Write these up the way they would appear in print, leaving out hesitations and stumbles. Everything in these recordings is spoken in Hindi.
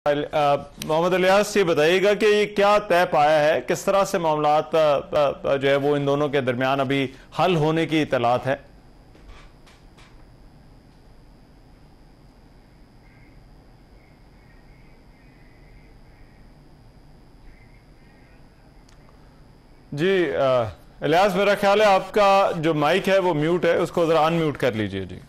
मोहम्मद इलियास, ये बताइएगा कि ये क्या तय पाया है, किस तरह से मामलात जो है वो इन दोनों के दरमियान अभी हल होने की इतलात है? जी इलियास, मेरा ख्याल है आपका जो माइक है वो म्यूट है, उसको जरा अनम्यूट कर लीजिए। जी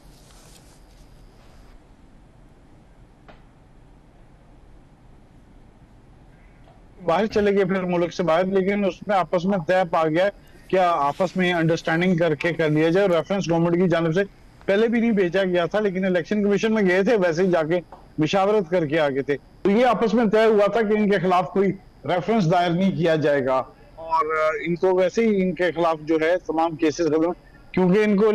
बाहर चले गए फिर मुल्क से बाहर, लेकिन उसमें आपस में तय पा गया कि आपस में अंडरस्टैंडिंग करके कर लिया जाए। रेफरेंस गवर्नमेंट की जानिब से पहले भी नहीं भेजा गया था, लेकिन इलेक्शन कमीशन में गए थे, वैसे ही जाके मुशावरत करके आ गए थे। तो ये आपस में तय हुआ था कि इनके खिलाफ कोई रेफरेंस दायर नहीं किया जाएगा और इनको वैसे ही इनके खिलाफ जो है तमाम केसेस खत्म, क्योंकि इनको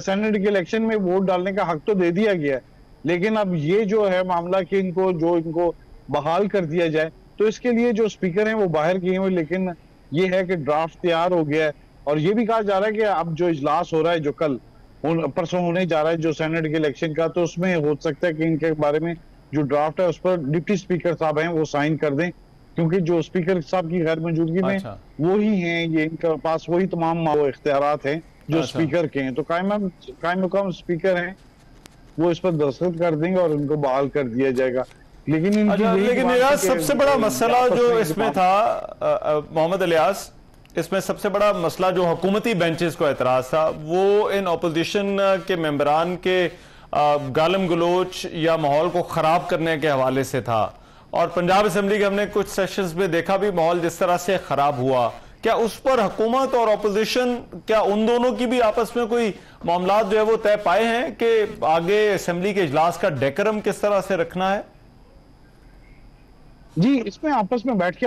सेनेट के इलेक्शन में वोट डालने का हक तो दे दिया गया है। लेकिन अब ये जो है मामला कि इनको बहाल कर दिया जाए, तो इसके लिए जो स्पीकर हैं वो बाहर किए हुए, लेकिन ये है कि ड्राफ्ट तैयार हो गया है। और ये भी कहा जा रहा है कि अब जो इजलास हो रहा है, जो कल परसों होने जा रहा है, जो सेनेट के इलेक्शन का, तो उसमें हो सकता है कि इनके बारे में जो ड्राफ्ट है उस पर डिप्टी स्पीकर साहब हैं वो साइन कर दें, क्योंकि जो स्पीकर साहब की गैर मौजूदगी में अच्छा वो ही हैं, ये इनके पास वही तमाम इख्तियारात हैं जो अच्छा स्पीकर के हैं। तो कायम मुकाम स्पीकर हैं, वो इस पर दस्तखत कर देंगे और इनको बहाल कर दिया जाएगा। लेकिन लेकिन यार सबसे बड़ा मसला जो इसमें था मोहम्मद इलियास, इसमें सबसे बड़ा मसला जो हुकूमती बेंचेस को एतराज था वो इन अपोजिशन के मेंबरान के गालम गलोच या माहौल को खराब करने के हवाले से था। और पंजाब असेंबली के हमने कुछ सेशंस में देखा भी माहौल जिस तरह से खराब हुआ। क्या उस पर हुकूमत और अपोजिशन, क्या उन दोनों की भी आपस में कोई मामलात जो है वो तय पाए हैं कि आगे असेंबली के इजलास का डेकोरम किस तरह से रखना है? जी, इसमें आपस में बैठ के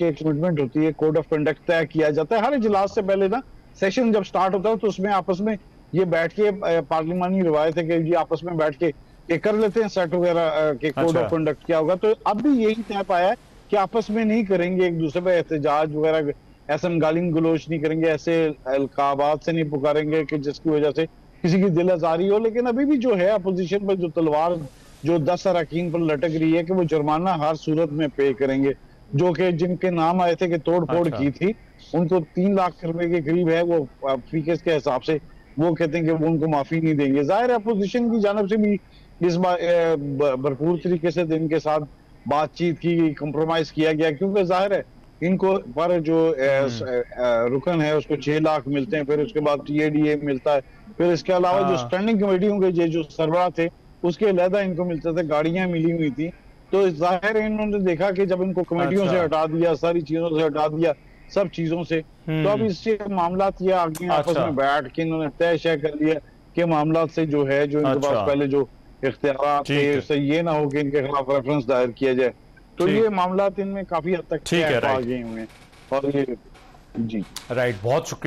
एक कमिटमेंट होती है, कोड ऑफ कंडक्ट तय किया जाता है हर इजलास से पहले ना। सेशन जब स्टार्ट होता है तो उसमें आपस में ये बैठ के पार्लिमानी रिवायत है कि ये आपस में बैठ के ये कर लेते हैं सेट वगैरह के कोड ऑफ कंडक्ट क्या होगा। तो अब भी यही तय पाया है कि आपस में नहीं करेंगे, एक दूसरे पे एहतजाज वगैरह, ऐसा गालिन गलोच नहीं करेंगे, ऐसे अलकाबात से नहीं पुकारेंगे कि जिसकी वजह से किसी की दिल आजारी हो। लेकिन अभी भी जो है अपोजिशन पर जो तलवार जो 10 अरकान पर लटक रही है कि वो जुर्माना हर सूरत में पे करेंगे, जो कि जिनके नाम आए थे कि तोड़ फोड़ की थी, उनको 3 लाख रुपए के करीब है वो फीस के हिसाब से, वो कहते हैं कि वो उनको माफी नहीं देंगे। जाहिर है अपोजिशन की जानब से भी इस बार भरपूर तरीके से इनके साथ बातचीत की, कंप्रोमाइज किया गया, क्योंकि जाहिर है इनको पर जो रुकन है उसको 6 लाख मिलते हैं, फिर उसके बाद TADA मिलता है, फिर इसके अलावा जो स्टैंडिंग कमेटियों के जो सरबराह थे उसके अलहदा इनको मिलते थे, गाड़ियां मिली हुई थी। तो जाहिर है इन्होंने देखा कि जब इनको कमेटियों से हटा दिया, सारी चीजों से हटा दिया, सब चीजों से, तो अब इससे मामला ये आगे आपस में बैठ के इन्होंने तय शय कर लिया कि मामला से जो है जो इनके पास पहले जो इख्तियार थे उससे ये ना हो कि इनके खिलाफ रेफरेंस दायर किया जाए। तो ये मामला इनमें काफी हद तक आ गए हुए हैं। और ये जी राइट, बहुत शुक्रिया।